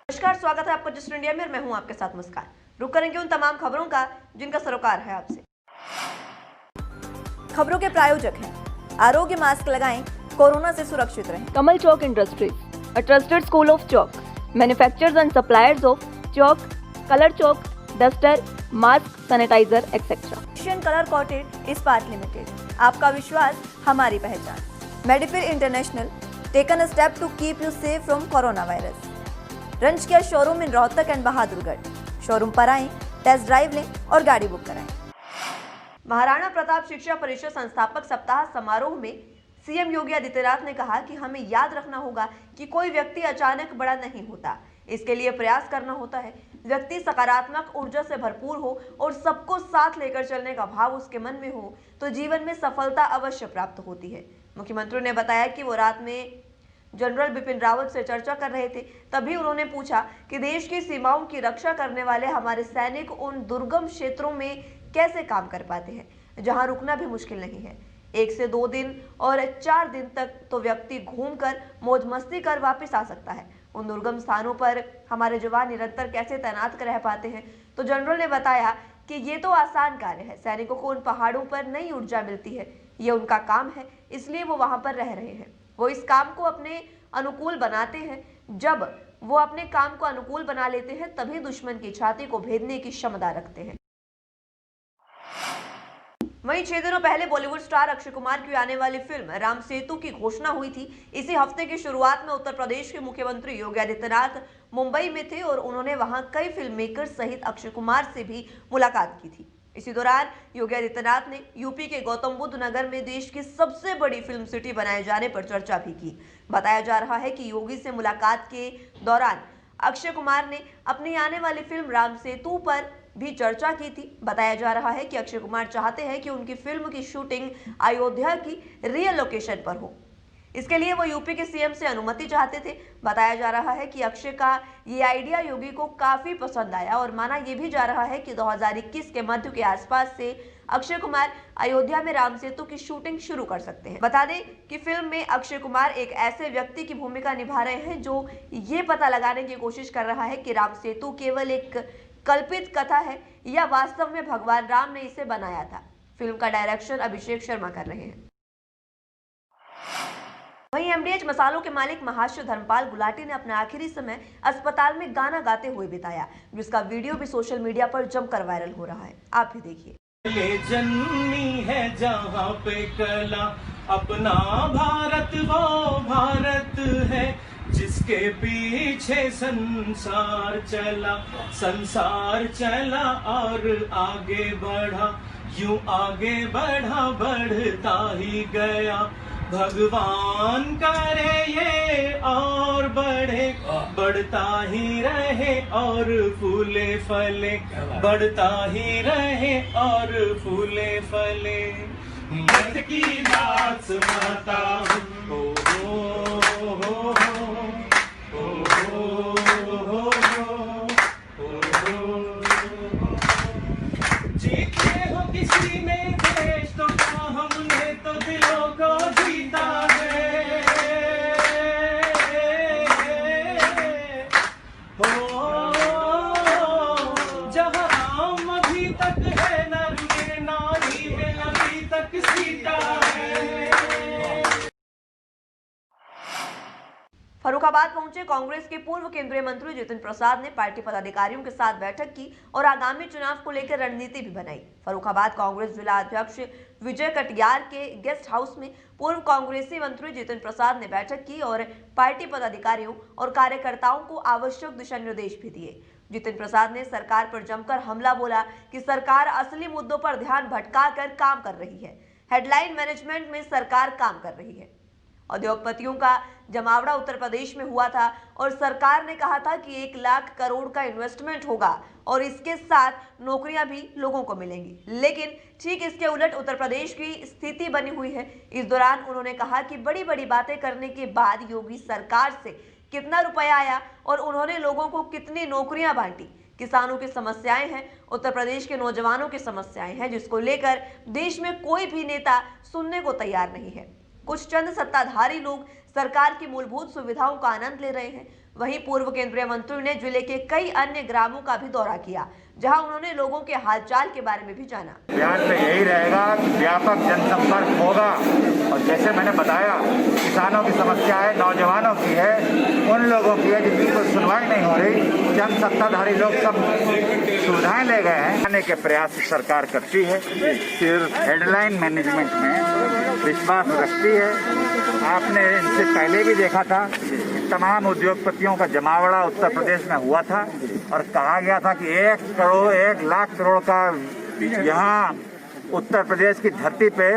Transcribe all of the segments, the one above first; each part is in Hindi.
नमस्कार, स्वागत है आपका जस्ट इंडिया में और मैं हूं आपके साथ मुस्कान। रुक करेंगे उन तमाम खबरों का जिनका सरोकार है आपसे। खबरों के प्रायोजक हैं आरोग्य मास्क लगाएं, कोरोना से सुरक्षित रहें। Kamal Chalk Industries, a trusted school of chalk, manufacturers and suppliers of chalk, color chalk, duster, mask, sanitizer, etc. Asian Colour Coated Ispat Limited, आपका विश्वास हमारी पहचान। Medifir International, taken a step to keep you safe from corona virus. रंज किया showroom in Rohtak and Bahadurgarh. Showroom पर आएं, टेस्ट ड्राइव लें और गाड़ी बुक कराएं। महाराणा प्रताप शिक्षा परिषद संस्थापक सप्ताह समारोह में सीएम योगी आदित्यनाथ ने कहा कि हमें याद रखना होगा कि कोई व्यक्ति अचानक बड़ा नहीं होता, इसके लिए प्रयास करना होता है। व्यक्ति सकारात्मक ऊर्जा से भरपूर हो और सबको साथ लेकर चलने का भाव उसके मन में हो तो जीवन में सफलता अवश्य प्राप्त होती है। मुख्यमंत्री ने बताया कि वो रात में जनरल बिपिन रावत से चर्चा कर रहे थे, तभी उन्होंने पूछा कि देश की सीमाओं की रक्षा करने वाले हमारे सैनिक उन दुर्गम क्षेत्रों में कैसे काम कर पाते हैं जहां रुकना भी मुश्किल नहीं है। 1 से 2 दिन और 4 दिन तक तो व्यक्ति घूमकर मौज मस्ती कर वापस आ सकता है। उन दुर्गम स्थानों पर हमारे जवान निरंतर कैसे तैनात रह पाते हैं, तो जनरल ने बताया कि ये तो आसान कार्य है। सैनिकों को उन पहाड़ों पर नई ऊर्जा मिलती है, ये उनका काम है, इसलिए वो वहां पर रह रहे हैं। वो इस काम को अपने अनुकूल बनाते हैं। जब वो अपने काम को अनुकूल बना लेते हैं तभी दुश्मन की छाती को भेदने की क्षमता रखते हैं। वहीं 6 दिनों पहले बॉलीवुड स्टार अक्षय कुमार की आने वाली फिल्म राम सेतु की घोषणा हुई थी। इसी हफ्ते की शुरुआत में उत्तर प्रदेश के मुख्यमंत्री योगी आदित्यनाथ मुंबई में थे और उन्होंने वहां कई फिल्म मेकर सहित अक्षय कुमार से भी मुलाकात की थी। इसी दौरान योगी आदित्यनाथ ने यूपी के गौतम बुद्ध नगर में देश की सबसे बड़ी फिल्म सिटी बनाए जाने पर चर्चा भी की। बताया जा रहा है कि योगी से मुलाकात के दौरान अक्षय कुमार ने अपनी आने वाली फिल्म राम सेतु पर भी चर्चा की थी। बताया जा रहा है कि अक्षय कुमार चाहते हैं कि उनकी फिल्म की शूटिंग अयोध्या की रियल लोकेशन पर हो। इसके लिए वो यूपी के सीएम से अनुमति चाहते थे। बताया जा रहा है कि अक्षय का ये आइडिया योगी को काफी पसंद आया और माना यह भी जा रहा है कि 2021 के मध्य के आसपास से अक्षय कुमार अयोध्या में राम सेतु की शूटिंग शुरू कर सकते हैं। बता दें कि फिल्म में अक्षय कुमार एक ऐसे व्यक्ति की भूमिका निभा रहे हैं जो ये पता लगाने की कोशिश कर रहा है कि राम सेतु केवल एक कल्पित कथा है या वास्तव में भगवान राम ने इसे बनाया था। फिल्म का डायरेक्शन अभिषेक शर्मा कर रहे हैं। वहीं एमडीएच मसालों के मालिक महाशय धर्मपाल गुलाटी ने अपना आखिरी समय अस्पताल में गाना गाते हुए बिताया, जिसका वीडियो भी सोशल मीडिया पर जमकर वायरल हो रहा है। आप भी देखिए। जन्मी है जहाँ पे कला, अपना भारत वो भारत है जिसके पीछे संसार चला और आगे बढ़ा, यूं आगे बढ़ा बढ़ता ही गया। भगवान करे ये और बढ़े, बढ़ता ही रहे और फूले फले, बढ़ता ही रहे और फूले फले। मत की बात सुनाता हूँ, जीते हो किसी में देश तो क्या, हमने तो दिलों को जीता है। हो जहाँ राम अभी तक है, नर में नारी में अभी तक सीता है। फर्रुखाबाद पहुंचे कांग्रेस के पूर्व केंद्रीय मंत्री जितिन प्रसाद ने पार्टी पदाधिकारियों के साथ बैठक की और आगामी चुनाव को लेकर रणनीति भी बनाई। फर्रुखाबाद कांग्रेस जिला अध्यक्ष विजय कटियार के गेस्ट हाउस में पूर्व कांग्रेसी मंत्री जितिन प्रसाद ने बैठक की और पार्टी पदाधिकारियों और कार्यकर्ताओं को आवश्यक दिशा निर्देश भी दिए। जितिन प्रसाद ने सरकार पर जमकर हमला बोला कि सरकार असली मुद्दों पर ध्यान भटकाकर काम कर रही है। हेडलाइन मैनेजमेंट में सरकार काम कर रही है। उद्योगपतियों का जमावड़ा उत्तर प्रदेश में हुआ था और सरकार ने कहा था कि 1 लाख करोड़ का इन्वेस्टमेंट होगा और इसके साथ नौकरियां भी लोगों को मिलेंगी, लेकिन ठीक इसके उलट उत्तर प्रदेश की स्थिति बनी हुई है। इस दौरान उन्होंने कहा कि बड़ी बड़ी बातें करने के बाद योगी सरकार से कितना रुपया आया और उन्होंने लोगों को कितनी नौकरियां बांटी। किसानों की समस्याएं हैं, उत्तर प्रदेश के नौजवानों की समस्याएं हैं, जिसको लेकर देश में कोई भी नेता सुनने को तैयार नहीं है। कुछ चंद सत्ताधारी लोग सरकार की मूलभूत सुविधाओं का आनंद ले रहे हैं। वहीं पूर्व केंद्रीय मंत्री ने जिले के कई अन्य ग्रामों का भी दौरा किया, जहां उन्होंने लोगों के हालचाल के बारे में भी जाना। अभियान में यही रहेगा कि व्यापक जनसंपर्क होगा और जैसे मैंने बताया, किसानों की समस्या है, नौजवानों की है, उन लोगों की है जिनकी कोई सुनवाई नहीं हो रही। जन सत्ताधारी लोग सब सुविधाएं ले गए हैं। आने के प्रयास सरकार करती है, फिर हेडलाइन मैनेजमेंट में विश्वास रखती है। आपने इनसे पहले भी देखा था, तमाम उद्योगपतियों का जमावड़ा उत्तर प्रदेश में हुआ था और कहा गया था कि 1 लाख करोड़ का यहाँ उत्तर प्रदेश की धरती पे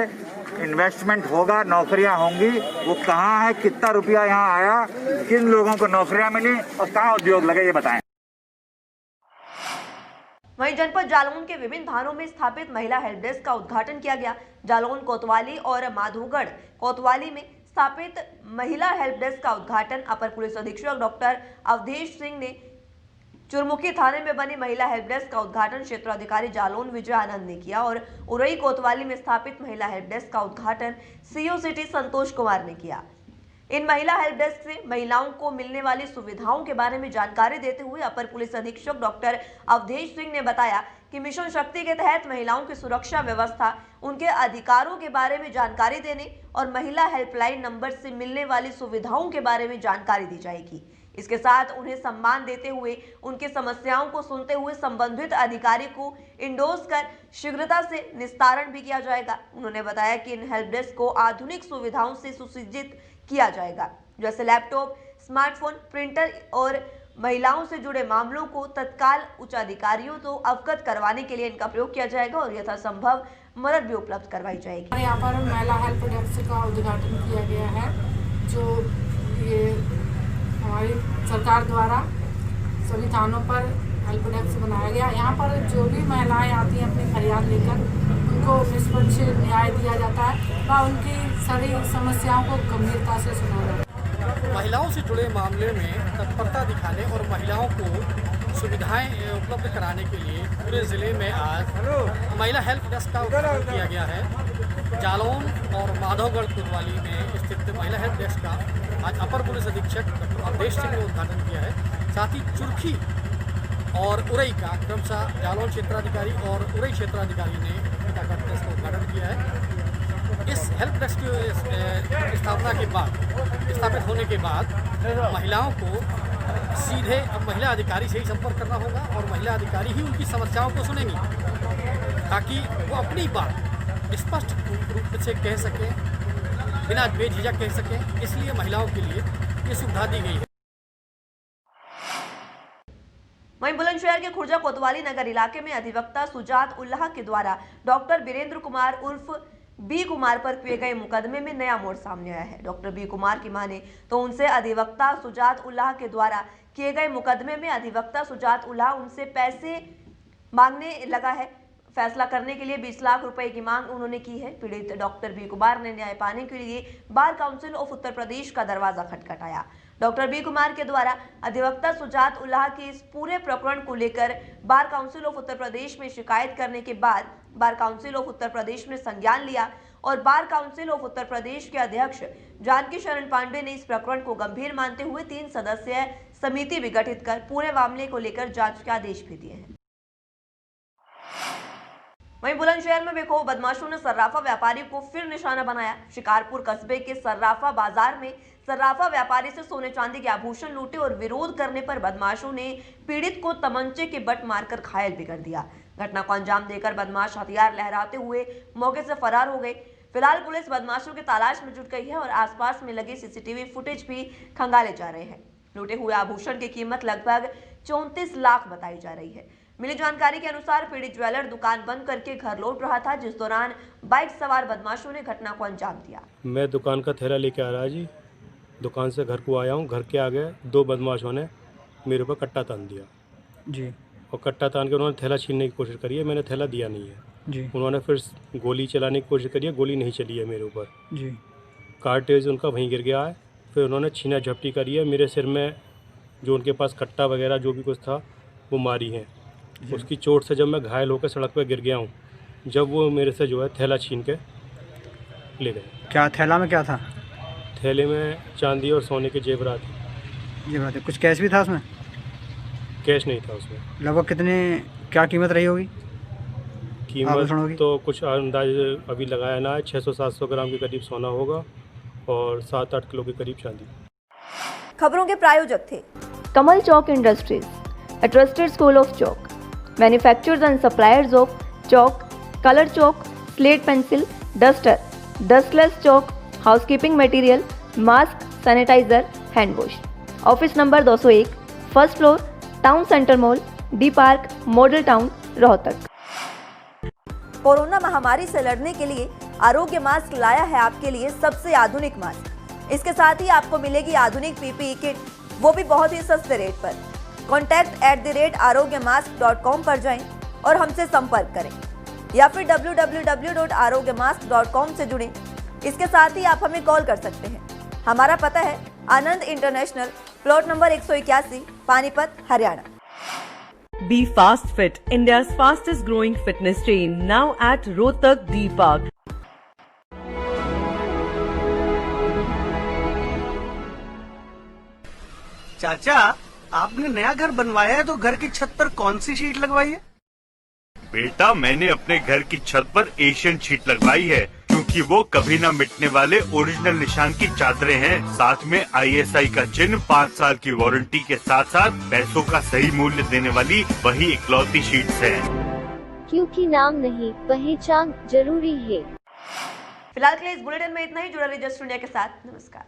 इन्वेस्टमेंट होगा, नौकरियां होंगी। वो कहाँ है, कितना रुपया यहाँ आया, किन लोगों को नौकरियां मिली और कहाँ उद्योग लगे, ये बताएं। वहीं जनपद जालौन के विभिन्न थानों में स्थापित महिला हेल्प डेस्क का उद्घाटन किया गया। जालौन, कोतवाली और माधोगढ़ कोतवाली में स्थापित महिला हेल्प डेस्क का उद्घाटन अपर पुलिस अधीक्षक डॉक्टर अवधेश सिंह ने चुरमुखी थाने में बनी महिला हेल्प डेस्क का उद्घाटन क्षेत्राधिकारी जालौन विजय आनंद ने किया और उरई कोतवाली में स्थापित महिला हेल्प डेस्क का उद्घाटन सीओ सिटी संतोष कुमार ने किया। इन महिला हेल्प डेस्क से महिलाओं को मिलने वाली सुविधाओं के बारे में जानकारी देते हुए अपर पुलिस अधीक्षक डॉक्टर अवधेश सिंह ने बताया कि मिशन शक्ति के तहत महिलाओं की सुरक्षा व्यवस्था, उनके अधिकारों के बारे में जानकारी देने और महिला हेल्पलाइन नंबर से मिलने वाली सुविधाओं के बारे में जानकारी दी जाएगी। इसके साथ उन्हें सम्मान देते हुए उनकी समस्याओं को सुनते हुए संबंधित अधिकारी को इंडोर्स कर शीघ्रता से निस्तारण भी किया जाएगा। उन्होंने बताया कि इन हेल्प डेस्क को आधुनिक सुविधाओं से सुसज्जित किया जाएगा, जैसे लैपटॉप, स्मार्टफोन, प्रिंटर और महिलाओं से जुड़े मामलों को तत्काल उच्च अधिकारियों को अवगत करवाने के लिए इनका प्रयोग किया जाएगा और यथासंभव मदद भी उपलब्ध करवाई जाएगी। यहाँ पर महिला हेल्प डेस्क का उद्घाटन किया गया है, जो ये हमारी सरकार द्वारा सभी थानों पर हेल्प डेस्क बनाया गया। यहाँ पर जो भी महिलाएं आती हैं अपनी फरियाद लेकर, उनको निष्पक्ष न्याय दिया जाता है व उनकी सभी समस्याओं को गंभीरता से सुना जाता है। महिलाओं से जुड़े मामले में तत्परता दिखाने और महिलाओं को सुविधाएं उपलब्ध कराने के लिए पूरे ज़िले में आज महिला हेल्प डेस्क का उद्घाटन किया गया है। जालौन और माधोगढ़ कोतवाली में स्थित महिला हेल्प डेस्क का आज अपर पुलिस अधीक्षक डॉक्टर अवधेश सिंह ने उद्घाटन किया है। साथ ही चुरखी और उरई का क्रमशः जालौन क्षेत्राधिकारी और उरई क्षेत्राधिकारी ने हेल्प डेस्क का उद्घाटन किया है। इस हेल्प डेस्क की स्थापना के बाद, स्थापित होने के बाद महिलाओं को सीधे अब महिला अधिकारी से ही संपर्क करना होगा और महिला अधिकारी ही उनकी समस्याओं को सुनेंगी, ताकि वो अपनी बात स्पष्ट रूप से कह सकें, बिना बेझिझक कह सकें। इसलिए महिलाओं के लिए ये सुविधा दी गई है। वहीं बुलंदशहर के खुर्जा कोतवाली नगर इलाके में अधिवक्ता सुजात उल्लाह के द्वारा डॉक्टर वीरेंद्र कुमार उर्फ बी कुमार पर किए गए मुकदमे में नया मोड़ सामने आया है। डॉक्टर बी कुमार की माने तो उनसे अधिवक्ता सुजात उल्लाह के द्वारा किए गए मुकदमे में अधिवक्ता सुजात उल्लाह उनसे पैसे मांगने लगा है। फैसला करने के लिए 20 लाख रुपए की मांग उन्होंने की है। पीड़ित डॉक्टर बी कुमार ने न्याय पाने के लिए bar council of Uttar Pradesh का दरवाजा खटखटाया। डॉक्टर बी कुमार के द्वारा अधिवक्ता सुजात उल्लाह के इस पूरे प्रकरण को लेकर bar council of Uttar Pradesh में शिकायत करने के बाद bar council of Uttar Pradesh ने संज्ञान लिया और bar council of Uttar Pradesh के अध्यक्ष जानकी शरण पांडे ने इस प्रकरण को गंभीर मानते हुए 3 सदस्यीय समिति भी गठित कर पूरे मामले को लेकर जांच के आदेश भी दिए हैं। वहीं बुलंदशहर में बेखौफ बदमाशों ने सर्राफा व्यापारी को फिर निशाना बनाया। शिकारपुर कस्बे के सर्राफा बाजार में सर्राफा व्यापारी से सोने चांदी के आभूषण लूटे और विरोध करने पर बदमाशों ने पीड़ित को तमंचे के बट मारकर घायल भी कर दिया। घटना को अंजाम देकर बदमाश हथियार लहराते हुए मौके से फरार हो गए। फिलहाल पुलिस बदमाशों की तलाश में जुट गई है और आसपास में लगे सीसीटीवी फुटेज भी खंगाले जा रहे हैं। लूटे हुए आभूषण की कीमत लगभग 34 लाख बताई जा रही है। मिली जानकारी के अनुसार पीड़ित ज्वेलर दुकान बंद करके घर लौट रहा था, जिस दौरान बाइक सवार बदमाशों ने घटना को अंजाम दिया। मैं दुकान का थैला लेके आ रहा जी, दुकान से घर को आया हूँ। घर के आगे 2 बदमाशों ने मेरे ऊपर कट्टा तान दिया जी, और कट्टा तान के उन्होंने थैला छीनने की कोशिश करी है। मैंने थैला दिया नहीं है जी। उन्होंने फिर गोली चलाने की कोशिश करी है, गोली नहीं चली है मेरे ऊपर जी। कार्टेज उनका वहीं गिर गया है। फिर उन्होंने छीना झपटी करी है। मेरे सिर में जो उनके पास कट्टा वगैरह जो भी कुछ था वो मारी है। उसकी चोट से जब मैं घायल होकर सड़क पर गिर गया हूँ, जब वो मेरे से जो है थैला छीन के ले गए। क्या थैला में क्या था? थैले में चांदी और सोने के जेवरात। ये बात है। कुछ कैश भी था उसमें? कैश नहीं था उसमें। लगभग कितने, क्या कीमत रही होगी? आभूषणों की? कीमत तो कुछ अंदाज अभी लगाया ना है, 600-700 ग्राम के करीब सोना होगा और 7-8 किलो के करीब चांदी। खबरों के प्रायोजक थे Kamal Chalk Industries, a trusted school of chalk, manufacturers and suppliers of chalk, color chalk, slate pencil, duster, dustless chalk, housekeeping material, mask, sanitizer, hand wash. Office number 201, first floor, Town Center Mall, D Park, Model Town, Rohtak. Corona महामारी से लड़ने के लिए आरोग्य मास्क लाया है आपके लिए सबसे आधुनिक मास्क। इसके साथ ही आपको मिलेगी आधुनिक पीपीई किट, वो भी बहुत ही सस्ते रेट पर। contact@arogyamask.com पर जाएं और हमसे संपर्क करें या फिर www.arogyamask.com से जुड़ें। इसके साथ ही आप हमें कॉल कर सकते हैं। हमारा पता है Anand International, plot number 181, Panipat, Haryana. Be Fast Fit, India's fastest growing fitness chain, now at Rohtak D Park. चाचा, आपने नया घर बनवाया है तो घर की छत पर कौन सी शीट लगवाई है? बेटा, मैंने अपने घर की छत पर एशियन शीट लगवाई है क्योंकि वो कभी न मिटने वाले ओरिजिनल निशान की चादरें हैं। साथ में ISI का चिन्ह, 5 साल की वारंटी के साथ साथ पैसों का सही मूल्य देने वाली वही इकलौती शीट्स है। क्योंकि नाम नहीं, पहचान जरूरी है। फिलहाल के लिए इस बुलेटिन में इतना ही। जुड़ा रहिए जस्ट इंडिया के साथ। नमस्कार।